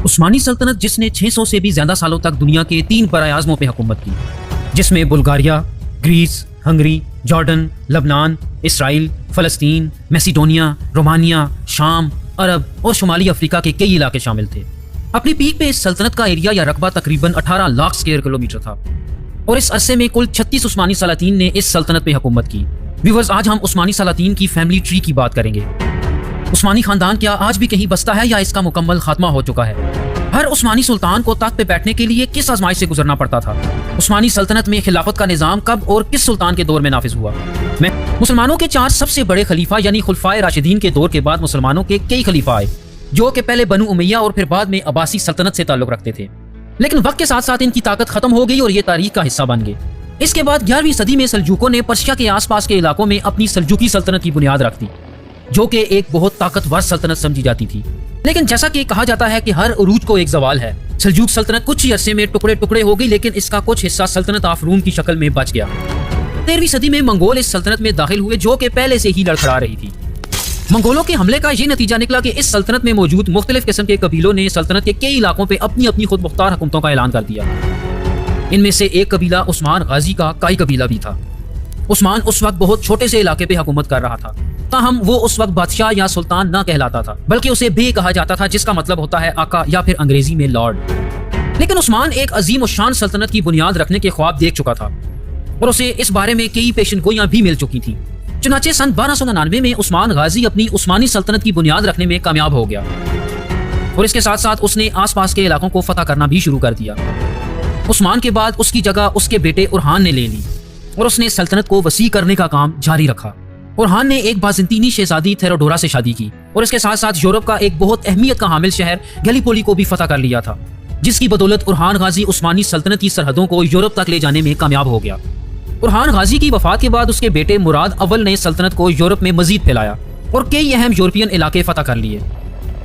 عثمانی سلطنت جس نے 600 سے بھی زیادہ سالوں تک دنیا کے 3 برائے اعظموں پہ حکومت کی، جس میں بلغاریہ، گریس، ہنگری، جارڈن، لبنان، اسرائیل، فلسطین، میسیڈونیا، رومانیہ، شام، عرب اور شمالی افریقہ کے کئی علاقے شامل تھے۔ اپنی پیک پہ اس سلطنت کا ایریا یا رقبہ تقریباً 18 لاکھ اسکوائر کلومیٹر تھا، اور اس عرصے میں کل 36 عثمانی سلاطین نے اس سلطنت پہ حکومت کی۔ ویورز، آج ہم عثمانی سلاطین کی فیملی ٹری کی بات کریں گے۔ عثمانی خاندان کیا آج بھی کہیں بستا ہے یا اس کا مکمل خاتمہ ہو چکا ہے؟ ہر عثمانی سلطان کو تخت پہ بیٹھنے کے لیے کس آزمائش سے گزرنا پڑتا تھا؟ عثمانی سلطنت میں خلافت کا نظام کب اور کس سلطان کے دور میں نافذ ہوا؟ مسلمانوں کے 4 سب سے بڑے خلیفہ یعنی خلفائے راشدین کے دور کے بعد مسلمانوں کے کئی خلیفہ آئے، جو کہ پہلے بنو امیہ اور پھر بعد میں عباسی سلطنت سے تعلق رکھتے تھے، لیکن وقت کے ساتھ ساتھ ان کی طاقت ختم ہو گئی اور یہ تاریخ کا حصہ بن گئے۔ اس کے بعد 11ویں صدی میں سلجوکوں نے پرشیا کے آس پاس کے علاقوں میں اپنی سلجوکی سلطنت کی بنیاد رکھ دی، جو کہ ایک بہت طاقتور سلطنت سمجھی جاتی تھی۔ لیکن جیسا کہ کہا جاتا ہے کہ ہر عروج کو ایک زوال ہے، سلجوک سلطنت کچھ ہی عرصے میں ٹکڑے ٹکڑے ہو گئی، لیکن اس کا کچھ حصہ سلطنت آف روم کی شکل میں بچ گیا۔ 13ویں صدی میں منگول اس سلطنت میں داخل ہوئے، جو کہ پہلے سے ہی لڑکھڑا رہی تھی۔ منگولوں کے حملے کا یہ نتیجہ نکلا کہ اس سلطنت میں موجود مختلف قسم کے قبیلوں نے سلطنت کے کئی علاقوں پہ اپنی اپنی خود مختار حکومتوں کا اعلان کر دیا۔ ان میں سے ایک قبیلہ عثمان غازی کا کائی قبیلہ بھی تھا۔ عثمان اس وقت بہت چھوٹے سے علاقے پہ حکومت کر رہا تھا، تاہم وہ اس وقت بادشاہ یا سلطان نہ کہلاتا تھا، بلکہ اسے بے کہا جاتا تھا، جس کا مطلب ہوتا ہے آقا یا پھر انگریزی میں لارڈ۔ لیکن عثمان ایک عظیم الشان سلطنت کی بنیاد رکھنے کے خواب دیکھ چکا تھا، اور اسے اس بارے میں کئی پیشن گوئیاں بھی مل چکی تھیں۔ چنانچہ سن 1299 میں عثمان غازی اپنی عثمانی سلطنت کی بنیاد رکھنے میں کامیاب ہو گیا، اور اس کے ساتھ ساتھ اس نے آس پاس کے علاقوں کو فتح کرنا بھی شروع کر دیا۔ عثمان کے بعد اس کی جگہ اس کے بیٹے اورحان نے لے لی، اور اس نے سلطنت کو وسیع کرنے کا کام جاری رکھا۔ اورحان نے ایک بازنطینی شہزادی تھیروڈورا سے شادی کی، اور اس کے ساتھ ساتھ یورپ کا ایک بہت اہمیت کا حامل شہر گیلیپولی کو بھی فتح کر لیا تھا، جس کی بدولت اورحان غازی عثمانی سلطنت کی سرحدوں کو یورپ تک لے جانے میں کامیاب ہو گیا۔ اورحان غازی کی وفات کے بعد اس کے بیٹے مراد اول نے سلطنت کو یورپ میں مزید پھیلایا اور کئی اہم یورپین علاقے فتح کر لیے،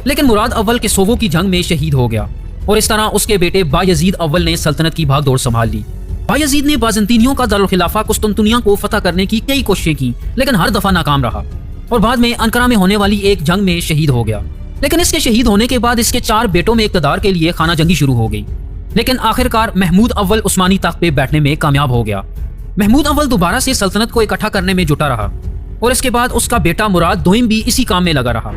لیکن مراد اول کے سووو کی جنگ میں شہید ہو گیا، اور اس طرح اس کے بیٹے بایزید اول نے سلطنت کی بھاگ دوڑ سنبھال لی۔ بایزید نے بازنطینیوں کا دارالخلافہ قسطنطنیہ کو فتح کرنے کی کئی کوششیں کی، لیکن ہر دفعہ ناکام رہا، اور بعد میں انقرہ میں ہونے والی ایک جنگ میں شہید ہو گیا۔ لیکن اس کے شہید ہونے کے بعد اس کے 4 بیٹوں میں اقتدار کے لیے خانہ جنگی شروع ہو گئی، لیکن آخرکار محمود اول عثمانی تخت پہ بیٹھنے میں کامیاب ہو گیا۔ محمود اول دوبارہ سے سلطنت کو اکٹھا کرنے میں جٹا رہا، اور اس کے بعد اس کا بیٹا مراد دوئم بھی اسی کام میں لگا رہا۔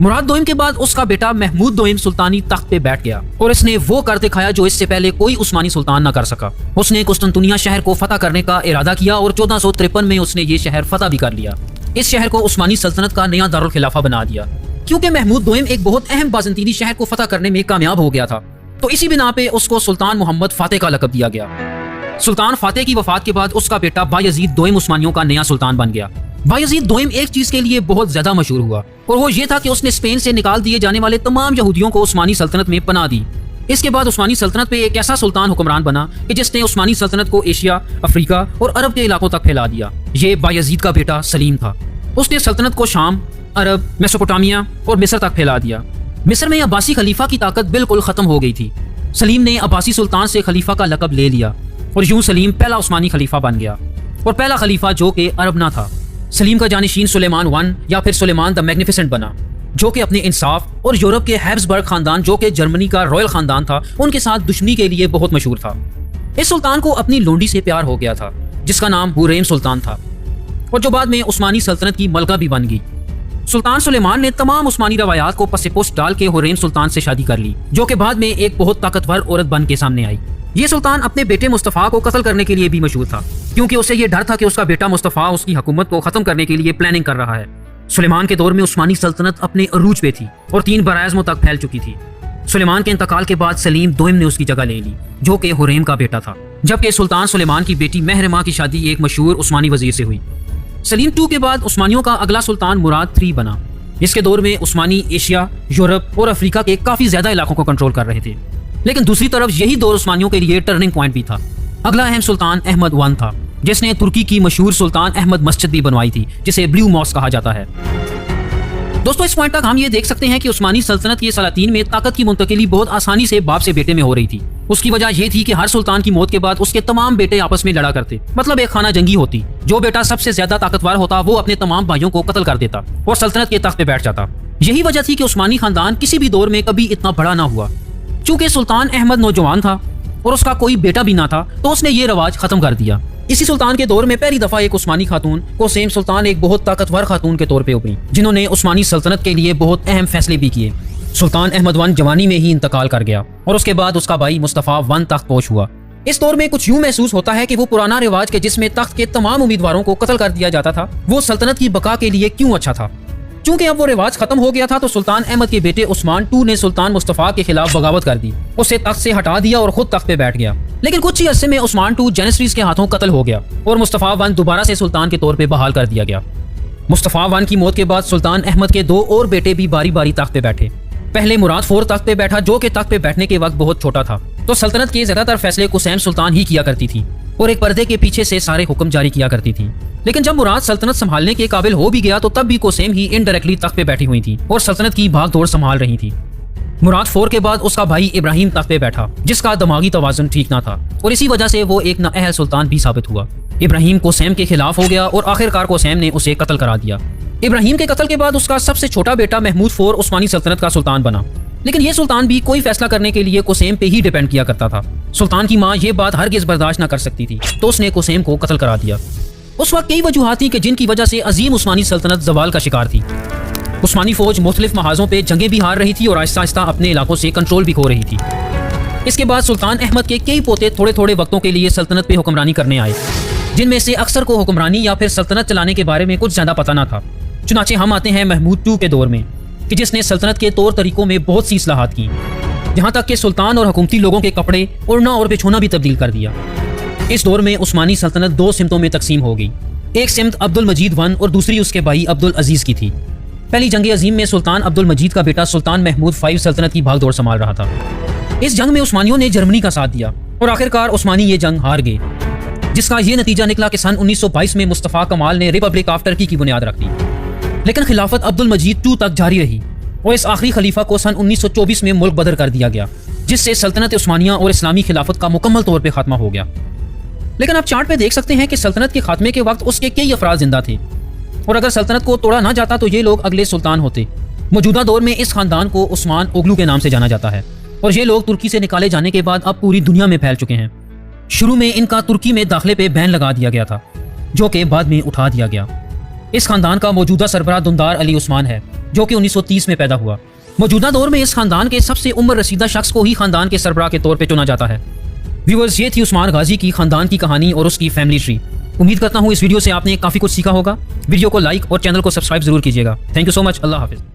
مراد دوئم کے بعد اس کا بیٹا محمود دوئم سلطانی تخت پہ بیٹھ گیا، اور اس نے وہ کر دکھایا جو اس سے پہلے کوئی عثمانی سلطان نہ کر سکا۔ اس نے قسطنطنیہ شہر کو فتح کرنے کا ارادہ کیا، اور 1453 میں اس نے یہ شہر فتح بھی کر لیا۔ اس شہر کو عثمانی سلطنت کا نیا دارالخلافہ بنا دیا۔ کیونکہ محمود دوئم ایک بہت اہم بازنطینی شہر کو فتح کرنے میں کامیاب ہو گیا تھا، تو اسی بنا پہ اس کو سلطان محمد فاتح کا لقب دیا گیا۔ سلطان فاتح کی وفات کے بعد اس کا بیٹا بایزید دوئم عثمانیوں کا نیا سلطان بن گیا۔ بایزید دوئم ایک چیز کے لیے بہت زیادہ مشہور ہوا، اور وہ یہ تھا کہ اس نے اسپین سے نکال دیے جانے والے تمام یہودیوں کو عثمانی سلطنت میں پناہ دی۔ اس کے بعد عثمانی سلطنت پہ ایک ایسا سلطان حکمران بنا کہ جس نے عثمانی سلطنت کو ایشیا، افریقہ اور عرب کے علاقوں تک پھیلا دیا۔ یہ بایزید کا بیٹا سلیم تھا۔ اس نے سلطنت کو شام، عرب، میسوپوٹامیہ اور مصر تک پھیلا دیا۔ مصر میں عباسی خلیفہ کی طاقت بالکل ختم ہو گئی تھی۔ سلیم نے عباسی سلطان سے خلیفہ کا لقب لے لیا، اور یوں سلیم پہلا عثمانی خلیفہ بن گیا، اور پہلا خلیفہ جو کہ عرب نہ تھا۔ سلیم کا جانشین سلیمان ون یا پھر سلیمان دا میگنیفیسنٹ بنا، جو کہ اپنے انصاف اور یورپ کے ہیبسبرگ خاندان جو کہ جرمنی کا رائل خاندان تھا ان کے ساتھ دشمنی کے لیے بہت مشہور تھا۔ اس سلطان کو اپنی لونڈی سے پیار ہو گیا تھا، جس کا نام حوریم سلطان تھا، اور جو بعد میں عثمانی سلطنت کی ملکہ بھی بن گئی۔ سلطان سلیمان نے تمام عثمانی روایات کو پس پشت ڈال کے حوریم سلطان سے شادی کر لی، جو کہ بعد میں ایک بہت طاقتور عورت بن کے سامنے آئی۔ یہ سلطان اپنے بیٹے مصطفیٰ کو قتل کرنے کے لیے بھی مشہور تھا، کیونکہ اسے یہ ڈر تھا کہ اس کا بیٹا مصطفیٰ اس کی حکومت کو ختم کرنے کے لیے پلاننگ کر رہا ہے۔ سلیمان کے دور میں عثمانی سلطنت اپنے عروج پہ تھی اور 3 برائے اعظموں تک پھیل چکی تھی۔ سلیمان کے انتقال کے بعد سلیم دوئم نے اس کی جگہ لے لی، جو کہ حوریم کا بیٹا تھا، جبکہ سلطان سلیمان کی بیٹی مہرماں کی شادی ایک مشہور عثمانی وزیر سے ہوئی۔ سلیم 2 کے بعد عثمانیوں کا اگلا سلطان مراد 3 بنا۔ اس کے دور میں عثمانی ایشیا، یورپ اور افریقہ کے کافی زیادہ علاقوں کو کنٹرول کر رہے تھے، لیکن دوسری طرف یہی دور عثمانیوں کے لیے ٹرننگ پوائنٹ بھی تھا۔ اگلا اہم سلطان احمد ون تھا، جس نے ترکی کی مشہور سلطان احمد مسجد بھی بنوائی تھی، جسے بلیو ماسک کہا جاتا ہے۔ دوستو، اس پوائنٹ تک ہم یہ دیکھ سکتے ہیں کہ عثمانی سلطنت کے سلاطین میں طاقت کی منتقلی بہت آسانی سے باپ سے بیٹے میں ہو رہی تھی۔ اس کی وجہ یہ تھی کہ ہر سلطان کی موت کے بعد اس کے تمام بیٹے آپس میں لڑا کرتے، مطلب ایک خانہ جنگی ہوتی۔ جو بیٹا سب سے زیادہ طاقتور ہوتا وہ اپنے تمام بھائیوں کو قتل کر دیتا اور سلطنت کے تخت پہ بیٹھ جاتا۔ یہی وجہ تھی کہ عثمانی خاندان کسی بھی دور میں کبھی اتنا بڑا نہ ہوا۔ چونکہ سلطان احمد نوجوان تھا اور اس کا کوئی بیٹا بھی نہ تھا تو اس نے یہ رواج ختم کر دیا۔ اسی سلطان کے دور میں پہلی دفعہ ایک عثمانی خاتون قسیم سلطان ایک بہت طاقتور خاتون کے طور پہ ابھری، جنہوں نے عثمانی سلطنت کے لیے بہت اہم فیصلے بھی کیے۔ سلطان احمد ون جوانی میں ہی انتقال کر گیا اور اس کے بعد اس کا بھائی مصطفیٰ ون تخت پوش ہوا۔ اس دور میں کچھ یوں محسوس ہوتا ہے کہ وہ پرانا رواج کے جس میں تخت کے تمام امیدواروں کو قتل کر دیا جاتا تھا وہ سلطنت کی بقا کے لیے کیوں اچھا تھا۔ چونکہ اب وہ رواج ختم ہو گیا تھا تو سلطان احمد کے بیٹے عثمان II نے سلطان مصطفیٰ کے خلاف بغاوت کر دی، اسے تخت سے ہٹا دیا اور خود تخت پہ بیٹھ گیا۔ لیکن کچھ ہی عرصے میں عثمان II جینیسریز کے ہاتھوں قتل ہو گیا اور مصطفیٰ ون دوبارہ سے سلطان کے طور پہ بحال کر دیا گیا۔ مصطفیٰ ون کی موت کے بعد سلطان احمد کے 2 اور بیٹے بھی باری باری تخت پہ بیٹھے۔ پہلے مراد IV تخت پہ بیٹھا جو کہ تخت پہ بیٹھنے کے وقت بہت چھوٹا تھا، تو سلطنت کے زیادہ تر فیصلے قسیم سلطان ہی کیا کرتی تھی اور ایک پردے کے پیچھے سے سارے حکم جاری کیا کرتی تھی۔ لیکن جب مراد سلطنت سنبھالنے کے قابل ہو بھی گیا تو تب بھی قسیم ہی انڈائریکٹلی تخت پہ بیٹھی ہوئی تھی اور سلطنت کی بھاگ دوڑ سنبھال رہی تھی۔ مراد IV کے بعد اس کا بھائی ابراہیم تخت پہ بیٹھا جس کا دماغی توازن ٹھیک نہ تھا اور اسی وجہ سے وہ ایک نااہل سلطان بھی ثابت ہوا۔ ابراہیم قسیم کے خلاف ہو گیا اور آخرکار قسیم نے اسے قتل کرا دیا۔ ابراہیم کے قتل کے بعد اس کا سب سے چھوٹا بیٹا محمود IV عثمانی سلطنت کا سلطان بنا، لیکن یہ سلطان بھی کوئی فیصلہ کرنے کے لیے قسیم پہ ہی ڈیپینڈ کیا کرتا تھا۔ سلطان کی ماں یہ بات ہرگز برداشت نہ کر سکتی تھی تو اس نے قسیم کو قتل کرا دیا۔ اس وقت کئی وجوہات تھیں کہ جن کی وجہ سے عظیم عثمانی سلطنت زوال کا شکار تھی۔ عثمانی فوج مختلف محاذوں پہ جنگیں بھی ہار رہی تھی اور آہستہ آہستہ اپنے علاقوں سے کنٹرول بھی کھو رہی تھی۔ اس کے بعد سلطان احمد کے کئی پوتے تھوڑے تھوڑے وقتوں کے لیے سلطنت پہ حکمرانی کرنے آئے، جن میں سے اکثر کو حکمرانی یا پھر سلطنت چلانے کے بارے میں کچھ زیادہ پتہ نہ تھا۔ چنانچہ ہم آتے ہیں محمود II کے دور میں کہ جس نے سلطنت کے طور طریقوں میں بہت سی اصلاحات کی، یہاں تک کہ سلطان اور حکومتی لوگوں کے کپڑے اڑنا اور بچھونا بھی تبدیل کر دیا۔ اس دور میں عثمانی سلطنت 2 سمتوں میں تقسیم ہو گئی، ایک سمت عبد المجید I اور دوسری اس کے بھائی عبد العزیز کی تھی۔ پہلی جنگ عظیم میں سلطان عبد المجید کا بیٹا سلطان محمود V سلطنت کی بھاگ دوڑ سنبھال رہا تھا۔ اس جنگ میں عثمانیوں نے جرمنی کا ساتھ دیا اور آخرکار عثمانی یہ جنگ ہار گئے، جس کا یہ نتیجہ نکلا کہ سن 1922 میں مصطفیٰ کمال نے ریپبلک آف ترکی کی بنیاد رکھ دی۔ لیکن خلافت عبد المجید II تک جاری رہی اور اس آخری خلیفہ کو سن 1924 میں ملک بدر کر دیا گیا، جس سے سلطنت عثمانیہ اور اسلامی خلافت کا مکمل طور پہ خاتمہ ہو گیا۔ لیکن آپ چارٹ پہ دیکھ سکتے ہیں کہ سلطنت کے خاتمے کے وقت اس کے کئی افراد زندہ تھے اور اگر سلطنت کو توڑا نہ جاتا تو یہ لوگ اگلے سلطان ہوتے۔ موجودہ دور میں اس خاندان کو عثمان اوغلو کے نام سے جانا جاتا ہے اور یہ لوگ ترکی سے نکالے جانے کے بعد اب پوری دنیا میں پھیل چکے ہیں۔ شروع میں ان کا ترکی میں داخلے پہ بین لگا دیا گیا تھا جو کہ بعد میں اٹھا دیا گیا۔ اس خاندان کا موجودہ سربراہ دندار علی عثمان ہے جو کہ 1930 میں پیدا ہوا۔ موجودہ دور میں اس خاندان کے سب سے عمر رسیدہ شخص کو ہی خاندان کے سربراہ کے طور پہ چنا جاتا ہے۔ ویورز، یہ تھی عثمان غازی کی خاندان کی کہانی اور اس کی فیملی ٹری۔ امید کرتا ہوں اس ویڈیو سے آپ نے کافی کچھ سیکھا ہوگا۔ ویڈیو کو لائک اور چینل کو سبسکرائب ضرور کیجیے گا۔ تھینک یو سو مچ۔ اللہ حافظ۔